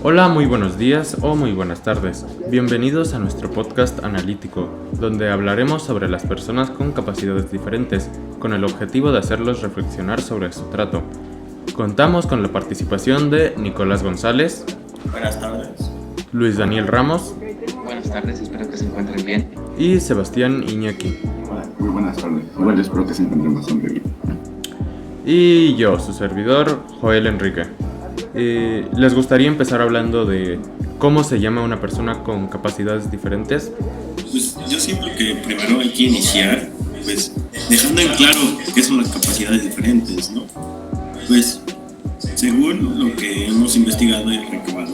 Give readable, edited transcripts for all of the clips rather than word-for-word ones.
Hola, muy buenos días o muy buenas tardes. Bienvenidos a nuestro podcast analítico, donde hablaremos sobre las personas con capacidades diferentes, con el objetivo de hacerlos reflexionar sobre su trato. Contamos con la participación de Nicolás González. Buenas tardes. Luis Daniel Ramos. Buenas tardes, espero que se encuentren bien. Y Sebastián Iñaki. Hola, muy buenas tardes. Igual espero que se encuentren bastante bien. Y yo, su servidor, Joel Enrique. ¿Les gustaría empezar hablando de cómo se llama una persona con capacidades diferentes? Pues yo siento que primero hay que iniciar, pues, dejando en claro qué son las capacidades diferentes, ¿no? Pues, según lo que hemos investigado y recabado,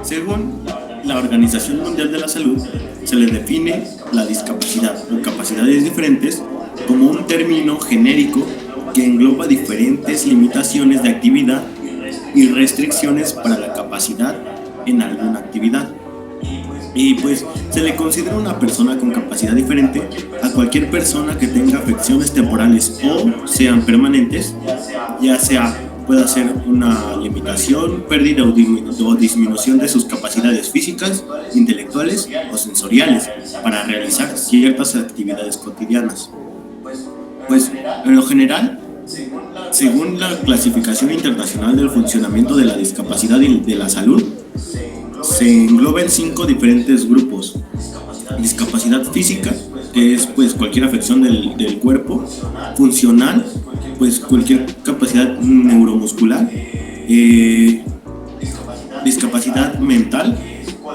según la Organización Mundial de la Salud, se le define la discapacidad o capacidades diferentes como un término genérico que engloba diferentes limitaciones de actividad y restricciones para la capacidad en alguna actividad. Y pues se le considera una persona con capacidad diferente a cualquier persona que tenga afecciones temporales o sean permanentes, ya sea pueda ser una limitación, pérdida o disminución de sus capacidades físicas, intelectuales o sensoriales para realizar ciertas actividades cotidianas. Pues en lo general, según la Clasificación Internacional del Funcionamiento de la Discapacidad y de la Salud, se engloban 5 diferentes grupos. Discapacidad física, que es pues cualquier afección del cuerpo. Funcional, pues cualquier capacidad neuromuscular. Discapacidad mental,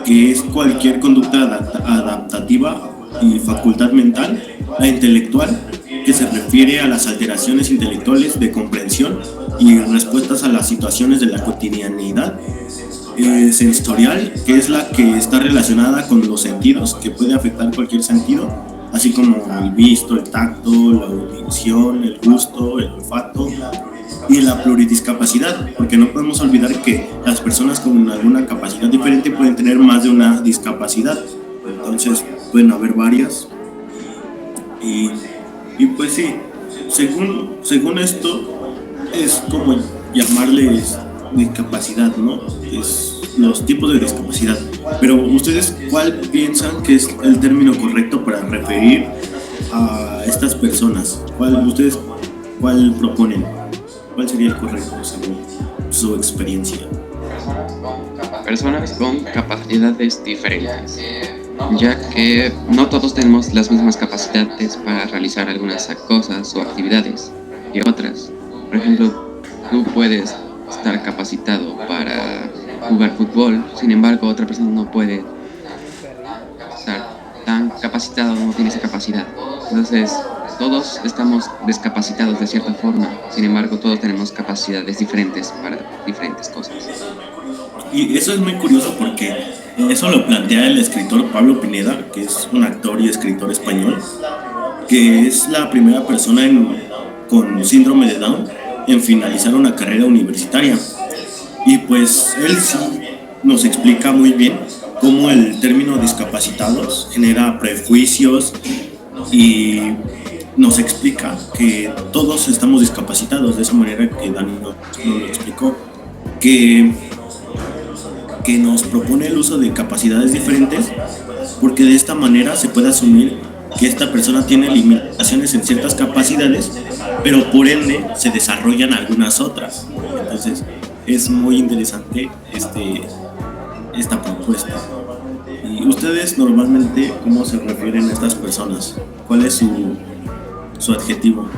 que es cualquier conducta adaptativa y facultad mental. La intelectual, que se refiere a las alteraciones intelectuales de comprensión y respuestas a las situaciones de la cotidianidad. Sensorial, que es la que está relacionada con los sentidos, que puede afectar cualquier sentido, así como el visto, el tacto, la audición, el gusto, el olfato. Y la pluridiscapacidad, porque no podemos olvidar que las personas con alguna capacidad diferente pueden tener más de una discapacidad, entonces pueden haber varias. Y pues sí, según esto, es como llamarles discapacidad, ¿no? Es los tipos de discapacidad. Pero ustedes, ¿cuál piensan que es el término correcto para referir a estas personas? ¿Cuál proponen? ¿Cuál sería el correcto según su experiencia? Personas con capacidades diferentes, ya que no todos tenemos las mismas capacidades para realizar algunas cosas o actividades que otras. Por ejemplo, tú puedes estar capacitado para jugar fútbol, sin embargo otra persona no puede estar tan capacitado, no tiene esa capacidad. Entonces todos estamos discapacitados de cierta forma, sin embargo todos tenemos capacidades diferentes para diferentes cosas. Y eso es muy curioso porque eso lo plantea el escritor Pablo Pineda, que es un actor y escritor español, que es la primera persona con síndrome de Down en finalizar una carrera universitaria. Y pues él sí nos explica muy bien cómo el término discapacitados genera prejuicios y nos explica que todos estamos discapacitados de esa manera que Dani nos lo explicó, que nos propone el uso de capacidades diferentes, porque de esta manera se puede asumir que esta persona tiene limitaciones en ciertas capacidades, pero por ende se desarrollan algunas otras. Entonces es muy interesante esta propuesta. ¿Y ustedes normalmente cómo se refieren a estas personas? ¿Cuál es su adjetivo?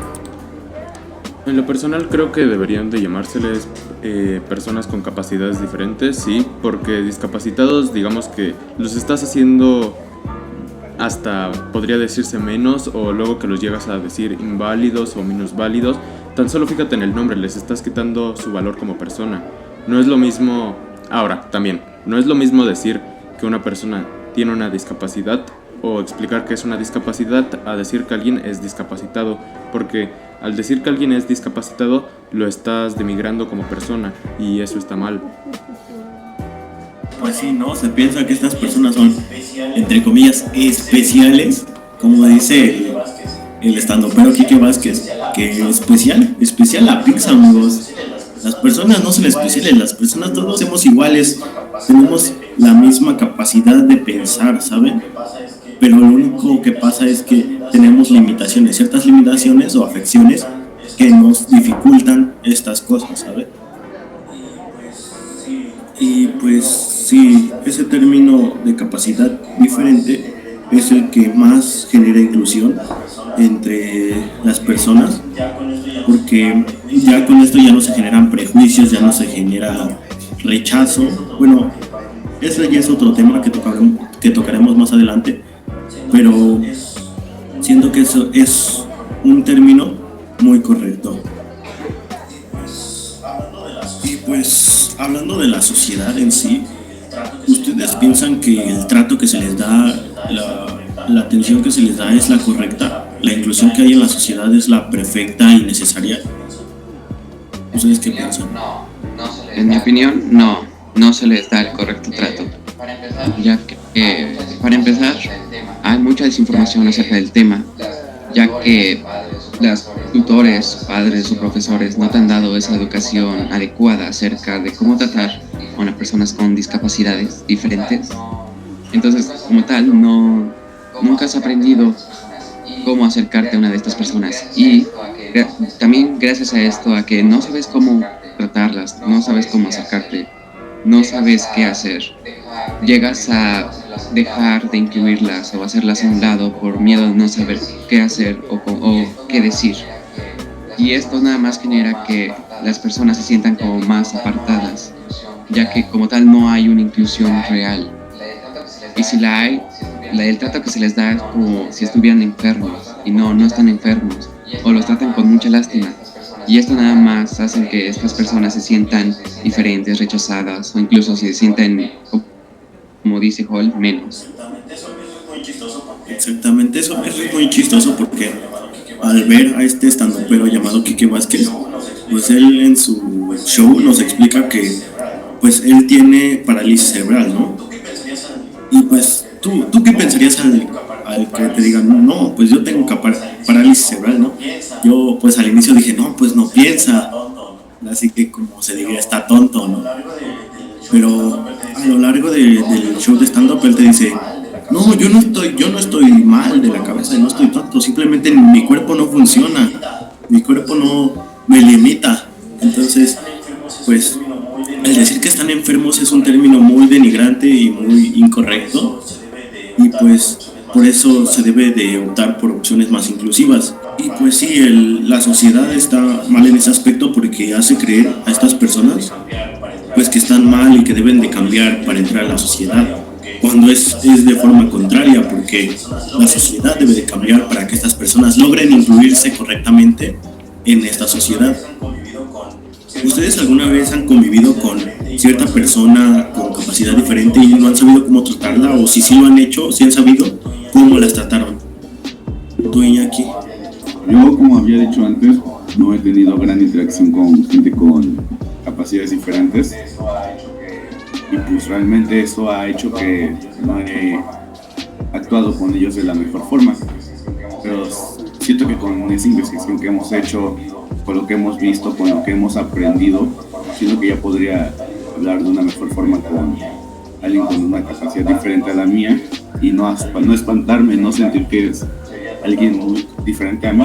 En lo personal creo que deberían de llamárseles personas con capacidades diferentes, sí, porque discapacitados, digamos que los estás haciendo hasta, podría decirse, menos, o luego que los llegas a decir inválidos o minusválidos. Tan solo fíjate en el nombre, les estás quitando su valor como persona. No es lo mismo, ahora también, no es lo mismo decir que una persona tiene una discapacidad o explicar que es una discapacidad a decir que alguien es discapacitado, porque al decir que alguien es discapacitado lo estás denigrando como persona y eso está mal. Pues sí, ¿no? Se piensa que estas personas son, entre comillas, especiales, como dice el estandopero Quique Vázquez, que especial la pizza, amigos. Las personas no son especiales, las personas todos somos iguales, tenemos la misma capacidad de pensar, ¿saben? Pero lo único que pasa es que tenemos limitaciones, ciertas limitaciones o afecciones que nos dificultan estas cosas, ¿sabes? Y pues sí, ese término de capacidad diferente es el que más genera inclusión entre las personas, porque ya con esto ya no se generan prejuicios, ya no se genera rechazo. Bueno, ese ya es otro tema que tocaremos más adelante, pero siento que eso es un término muy correcto. Y pues, hablando de la sociedad en sí, ¿ustedes piensan que el trato que se les da, la atención que se les da es la correcta? ¿La inclusión que hay en la sociedad es la perfecta y necesaria? ¿Ustedes qué piensan? En mi opinión, no se les da el correcto trato, ya que, para empezar, hay mucha desinformación acerca del tema, ya que los tutores, padres o profesores no te han dado esa educación adecuada acerca de cómo tratar con las personas con discapacidades diferentes. Entonces, como tal, nunca has aprendido cómo acercarte a una de estas personas. Y también gracias a esto, a que no sabes cómo tratarlas, no sabes cómo acercarte, no sabes qué hacer, llegas a dejar de incluirlas o hacerlas a un lado por miedo de no saber qué hacer o qué decir. Y esto nada más genera que las personas se sientan como más apartadas, ya que como tal no hay una inclusión real. Y si la hay, el trato que se les da es como si estuvieran enfermos, y no están enfermos, o los tratan con mucha lástima. Y esto nada más hace que estas personas se sientan diferentes, rechazadas, o incluso se sientan, como dice Hall, menos. Exactamente, eso es muy chistoso porque al ver a este estandopero llamado Quique Vázquez, pues él en su show nos explica que pues él tiene parálisis cerebral, ¿no? Y pues ¿tú qué pensarías al que te digan, no, pues yo tengo parálisis cerebral, ¿no? Yo pues al inicio dije, no, pues no piensa, así que como se diría, está tonto, ¿no? Pero a lo largo del show de stand-up él te dice, no, yo no estoy mal de la cabeza, no estoy tonto, simplemente mi cuerpo no funciona, mi cuerpo no me limita. Entonces, pues, el decir que están enfermos es un término muy denigrante y muy incorrecto, y pues por eso se debe de optar por opciones más inclusivas. Y pues sí, la sociedad está mal en ese aspecto porque hace creer a estas personas pues que están mal y que deben de cambiar para entrar a la sociedad, cuando es de forma contraria, porque la sociedad debe de cambiar para que estas personas logren incluirse correctamente en esta sociedad. ¿Ustedes alguna vez han convivido con cierta persona con capacidad diferente y no han sabido cómo tratarla? O si sí lo han hecho, si han sabido cómo las trataron. Tú, Iñaki. Yo, como había dicho antes, no he tenido gran interacción con gente con capacidades diferentes. Y pues realmente eso ha hecho que no he actuado con ellos de la mejor forma. Pero siento que con esa investigación que hemos hecho, con lo que hemos visto, con lo que hemos aprendido, siento que ya podría hablar de una mejor forma con alguien con una capacidad diferente a la mía y no espantarme, no sentir que es alguien muy diferente a mí.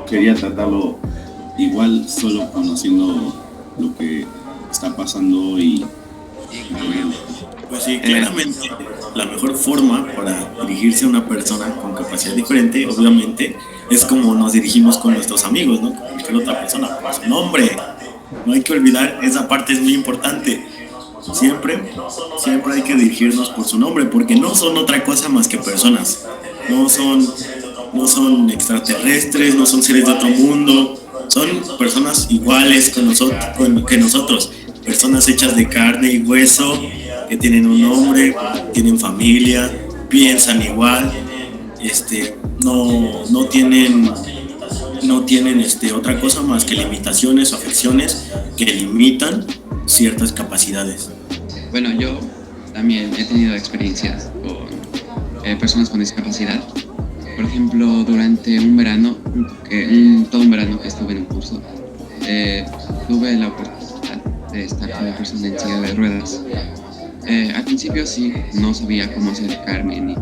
Quería tratarlo igual, solo conociendo lo que está pasando y pues sí, claramente la mejor forma para dirigirse a una persona con capacidad diferente, obviamente, es como nos dirigimos con nuestros amigos, ¿no? Con cualquier otra persona, por su nombre. No hay que olvidar, esa parte es muy importante. Siempre hay que dirigirnos por su nombre, porque no son otra cosa más que personas. No son extraterrestres, no son seres de otro mundo, son personas iguales que nosotros, personas hechas de carne y hueso, que tienen un nombre, tienen familia, piensan igual, no tienen otra cosa más que limitaciones o afecciones que limitan ciertas capacidades. Bueno, yo también he tenido experiencias con personas con discapacidad. Por ejemplo, durante todo un verano que estuve en un curso, tuve la oportunidad de estar con una persona en silla de ruedas. Al principio sí, no sabía cómo acercarme, ni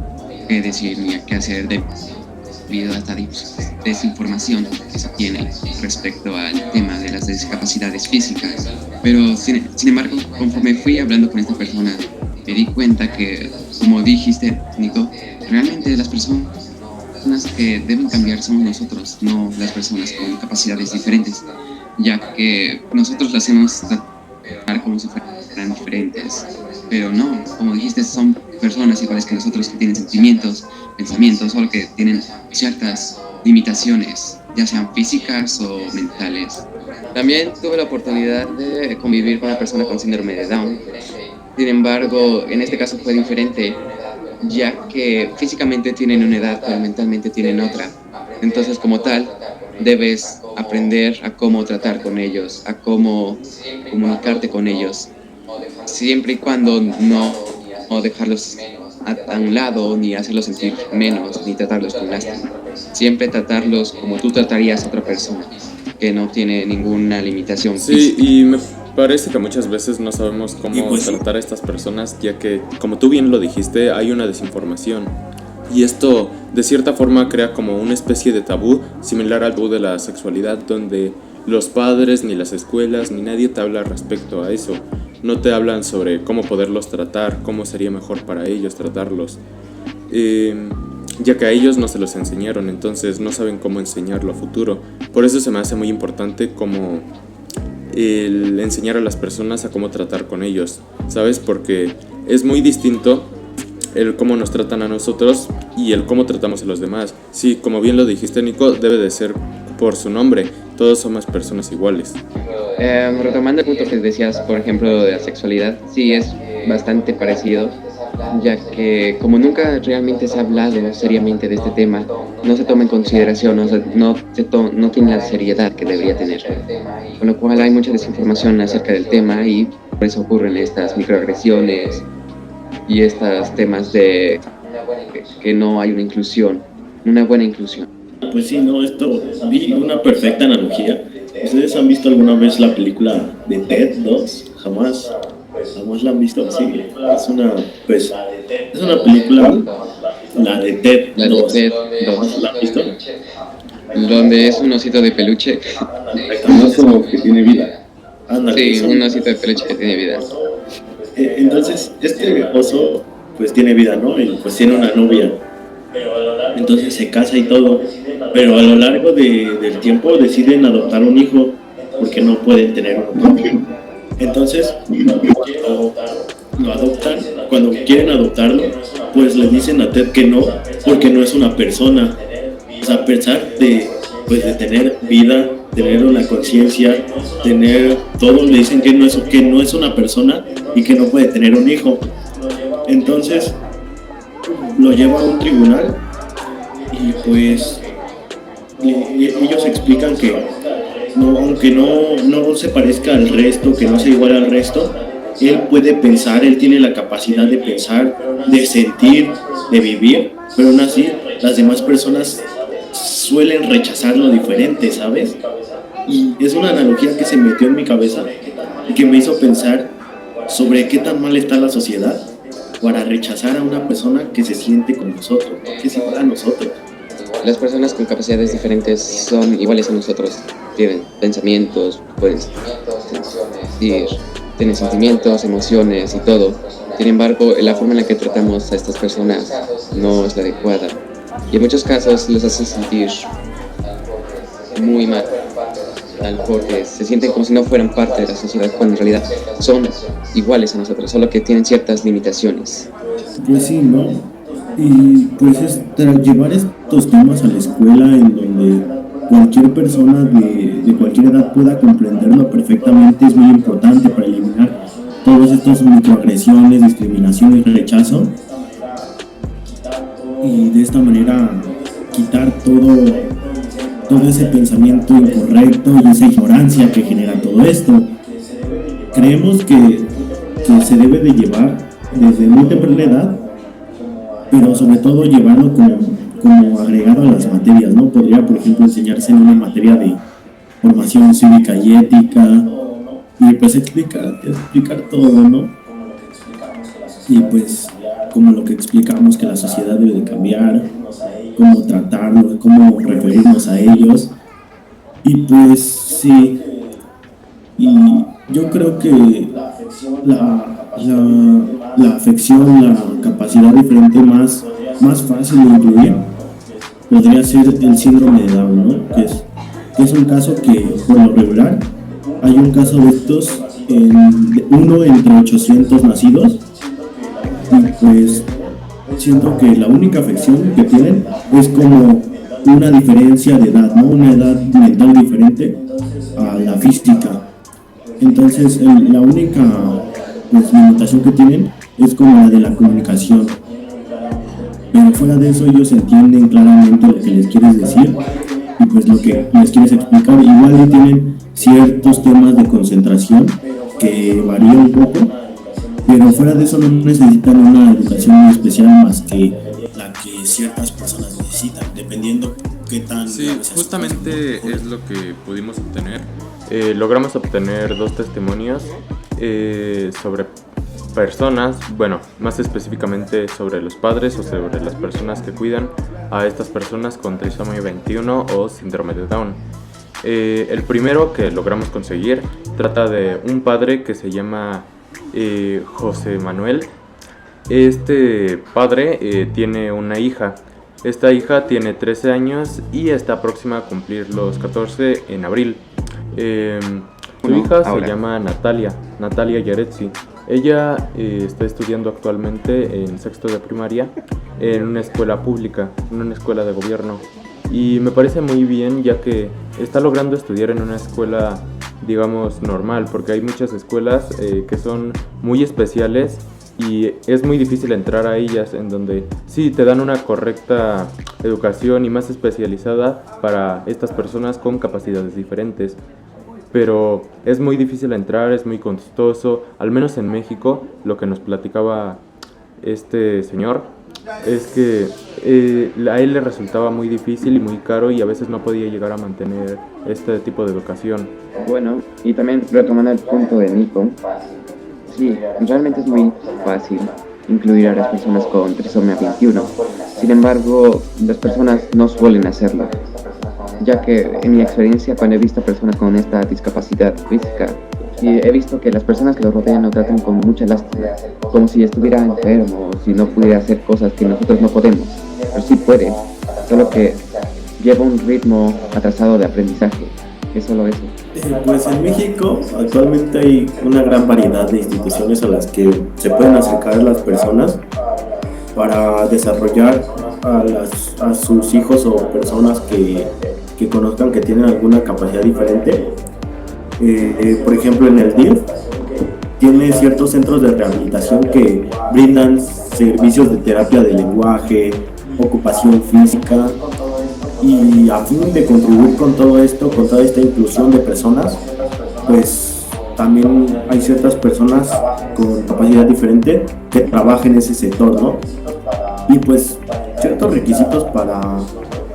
qué decir, ni a qué hacer debido a esta desinformación que se tiene respecto al tema de las discapacidades físicas. Pero sin embargo, conforme fui hablando con esta persona, me di cuenta que, como dijiste, Nico, realmente las personas que deben cambiar somos nosotros, no las personas con capacidades diferentes, ya que nosotros las hacemos tratar como si fueran diferentes. Pero no, como dijiste, son personas iguales que nosotros, que tienen sentimientos, pensamientos, solo que tienen ciertas limitaciones, ya sean físicas o mentales. También tuve la oportunidad de convivir con una persona con síndrome de Down. Sin embargo, en este caso fue diferente, ya que físicamente tienen una edad, pero mentalmente tienen otra. Entonces, como tal, debes aprender a cómo tratar con ellos, a cómo comunicarte con ellos, siempre y cuando no dejarlos a un lado, ni hacerlos sentir menos, ni tratarlos con lástima. Siempre tratarlos como tú tratarías a otra persona, que no tiene ninguna limitación física. Sí, y me parece que muchas veces no sabemos cómo tratar a estas personas, ya que, como tú bien lo dijiste, hay una desinformación. Y esto, de cierta forma, crea como una especie de tabú, similar al tabú de la sexualidad, donde los padres, ni las escuelas, ni nadie te habla respecto a eso. No te hablan sobre cómo poderlos tratar, cómo sería mejor para ellos tratarlos. Ya que a ellos no se los enseñaron, entonces no saben cómo enseñarlo a futuro. Por eso se me hace muy importante como el enseñar a las personas a cómo tratar con ellos, ¿sabes? Porque es muy distinto el cómo nos tratan a nosotros y el cómo tratamos a los demás. Sí, como bien lo dijiste, Nico, debe de ser por su nombre. Todos somos personas iguales. Retomando el punto que decías, por ejemplo, de la sexualidad, sí es bastante parecido, ya que como nunca realmente se ha hablado seriamente de este tema, no se toma en consideración, no tiene la seriedad que debería tener. Con lo cual hay mucha desinformación acerca del tema y por eso ocurren estas microagresiones y estos temas de que no hay una buena inclusión. Pues sí, no, esto vi una perfecta analogía. ¿Ustedes han visto alguna vez la película de Ted 2? Jamás la han visto. Sí, es una película, la de Ted 2. ¿La han visto? Donde es un osito de peluche. Un oso que tiene vida. Sí, un osito de peluche que tiene vida. Entonces, este oso pues tiene vida, ¿no? Y pues tiene una novia. Entonces se casa y todo, pero a lo largo del tiempo deciden adoptar un hijo porque no pueden tener uno propio. Entonces lo adoptan. Cuando quieren adoptarlo, pues le dicen a Ted que no, porque no es una persona. O sea, a pesar de tener vida, tener una conciencia, tener todo, le dicen que no es una persona y que no puede tener un hijo. Entonces lo lleva a un tribunal y pues ellos explican que aunque no se parezca al resto, que no sea igual al resto, él puede pensar, él tiene la capacidad de pensar, de sentir, de vivir, pero aún así las demás personas suelen rechazar lo diferente, ¿sabes? Y es una analogía que se metió en mi cabeza y que me hizo pensar sobre qué tan mal está la sociedad para rechazar a una persona que se siente con nosotros, que es igual a nosotros. Las personas con capacidades diferentes son iguales a nosotros. Tienen pensamientos, pueden sentir, tienen sentimientos, emociones y todo. Sin embargo, la forma en la que tratamos a estas personas no es la adecuada. Y en muchos casos los hace sentir muy mal, porque se sienten como si no fueran parte de la sociedad, cuando en realidad son iguales a nosotros, solo que tienen ciertas limitaciones. Pues sí, ¿no? Y pues es llevar estos temas a la escuela en donde cualquier persona de cualquier edad pueda comprenderlo perfectamente es muy importante para eliminar todos estos microagresiones, discriminación y rechazo, y de esta manera quitar todo ese pensamiento incorrecto y esa ignorancia que genera todo esto. Creemos que se debe de llevar desde muy temprana edad, pero sobre todo llevarlo como agregado a las materias, ¿no? Podría, por ejemplo, enseñarse en una materia de formación cívica y ética, y pues explicar todo, ¿no? Y pues como lo que explicamos que la sociedad debe de cambiar, cómo tratarlos, cómo referirnos a ellos. Y pues sí, y yo creo que la afección, la capacidad diferente más fácil de incluir podría ser el síndrome de Down, ¿no? Que es un caso que, por lo regular, hay un caso de estos, uno entre 800 nacidos, y pues siento que la única afección que tienen es como una diferencia de edad, ¿no? Una edad mental diferente a la física. Entonces, la única pues, limitación que tienen es como la de la comunicación. Pero fuera de eso, ellos entienden claramente lo que les quieres decir y pues lo que les quieres explicar. Igual tienen ciertos temas de concentración que varían un poco, pero fuera de eso no necesitan una educación muy especial más que la que ciertas personas necesitan, dependiendo qué tan... Sí, justamente es lo que pudimos obtener. Logramos obtener 2 testimonios sobre personas, bueno, más específicamente sobre los padres o sobre las personas que cuidan a estas personas con trisomía 21 o síndrome de Down. El primero que logramos conseguir trata de un padre que se llama José Manuel. Este padre tiene una hija. Esta hija tiene 13 años y está próxima a cumplir los 14 en abril. Su hija se llama Natalia Yaretsi. Ella está estudiando actualmente en sexto de primaria en una escuela pública, en una escuela de gobierno. Y me parece muy bien, ya que está logrando estudiar en una escuela, digamos, normal, porque hay muchas escuelas que son muy especiales y es muy difícil entrar a ellas, en donde sí te dan una correcta educación y más especializada para estas personas con capacidades diferentes. Pero es muy difícil entrar, es muy costoso, al menos en México. Lo que nos platicaba este señor es que a él le resultaba muy difícil y muy caro y a veces no podía llegar a mantener este tipo de educación. Bueno, y también retomando el punto de Nico, sí, realmente es muy fácil incluir a las personas con trisomía 21. Sin embargo, las personas no suelen hacerlo, ya que en mi experiencia, cuando he visto personas con esta discapacidad física, sí, he visto que las personas que lo rodean lo tratan con mucha lástima, como si estuviera enfermo, o si no pudiera hacer cosas que nosotros no podemos. Pero sí puede, solo que lleva un ritmo atrasado de aprendizaje. Es solo eso. Pues en México actualmente hay una gran variedad de instituciones a las que se pueden acercar las personas para desarrollar a sus hijos o personas que conozcan que tienen alguna capacidad diferente. Por ejemplo, en el DIF tiene ciertos centros de rehabilitación que brindan servicios de terapia de lenguaje, ocupación física, y a fin de contribuir con todo esto, con toda esta inclusión de personas, pues también hay ciertas personas con capacidad diferente que trabajan en ese sector, ¿no? Y pues ciertos requisitos para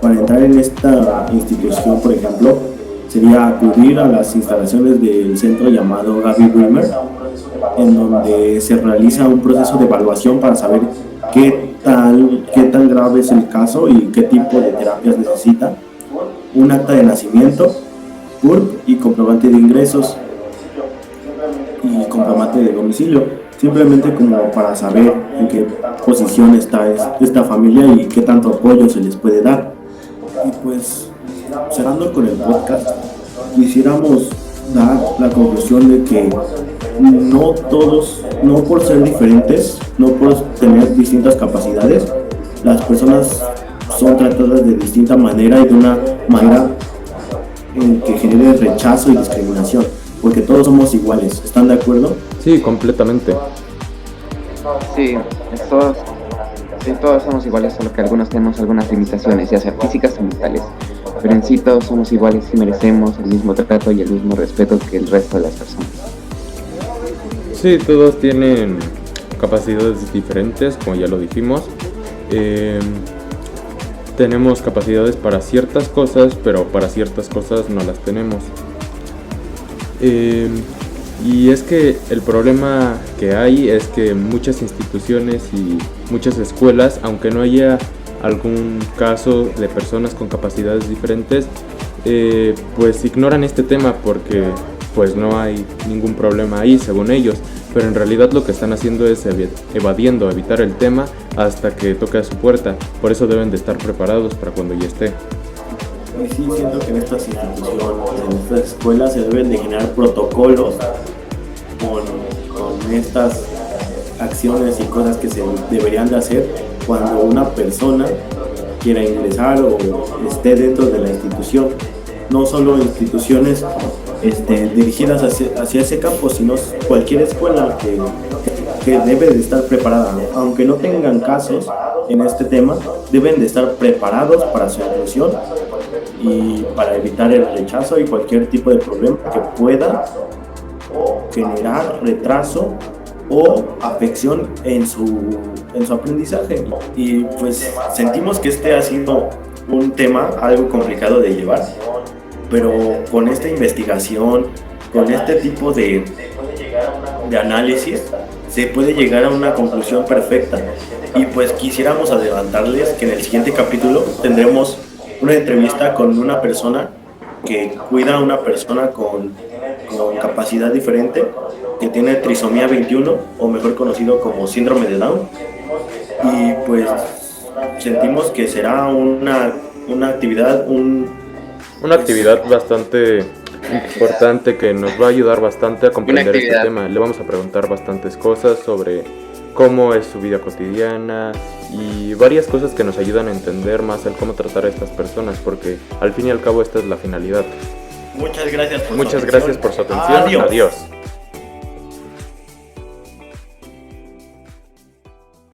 entrar en esta institución, por ejemplo, sería acudir a las instalaciones del centro llamado Gaby Wilmer, en donde se realiza un proceso de evaluación para saber qué tan grave es el caso y qué tipo de terapias necesita, un acta de nacimiento, CURP y comprobante de ingresos y comprobante de domicilio, simplemente como para saber en qué posición está esta familia y qué tanto apoyo se les puede dar. Y pues, cerrando con el podcast, quisiéramos dar la conclusión de que no todos, no por ser diferentes, no por tener distintas capacidades, las personas son tratadas de distinta manera y de una manera en que genere rechazo y discriminación, porque todos somos iguales. ¿Están de acuerdo? Sí, completamente. Sí, todos somos iguales, solo que algunos tenemos algunas limitaciones, ya sean físicas o mentales. Pero en sí todos somos iguales y merecemos el mismo trato y el mismo respeto que el resto de las personas. Sí, todos tienen capacidades diferentes, como ya lo dijimos. Tenemos capacidades para ciertas cosas, pero para ciertas cosas no las tenemos. Y es que el problema que hay es que muchas instituciones y muchas escuelas, aunque no haya algún caso de personas con capacidades diferentes, pues ignoran este tema porque pues no hay ningún problema ahí según ellos, pero en realidad lo que están haciendo es evitar el tema hasta que toque a su puerta. Por eso deben de estar preparados para cuando ya esté. Y sí, siento que en estas instituciones, en estas escuelas se deben de generar protocolos con estas acciones y cosas que se deberían de hacer cuando una persona quiera ingresar o esté dentro de la institución. No solo instituciones dirigidas hacia ese campo, sino cualquier escuela que debe de estar preparada. Aunque no tengan casos en este tema, deben de estar preparados para su inclusión y para evitar el rechazo y cualquier tipo de problema que pueda generar retraso o afección en su aprendizaje. Y pues sentimos que este ha sido un tema algo complicado de llevar, pero con esta investigación, con este tipo de análisis, se puede llegar a una conclusión perfecta. Y pues quisiéramos adelantarles que en el siguiente capítulo tendremos una entrevista con una persona que cuida a una persona con capacidad diferente, que tiene trisomía 21, o mejor conocido como síndrome de Down. Y pues sentimos que será una actividad, una actividad bastante importante que nos va a ayudar bastante a comprender este tema. Le vamos a preguntar bastantes cosas sobre cómo es su vida cotidiana y varias cosas que nos ayudan a entender más el cómo tratar a estas personas, porque al fin y al cabo esta es la finalidad. Muchas gracias por su atención. Adiós. Adiós.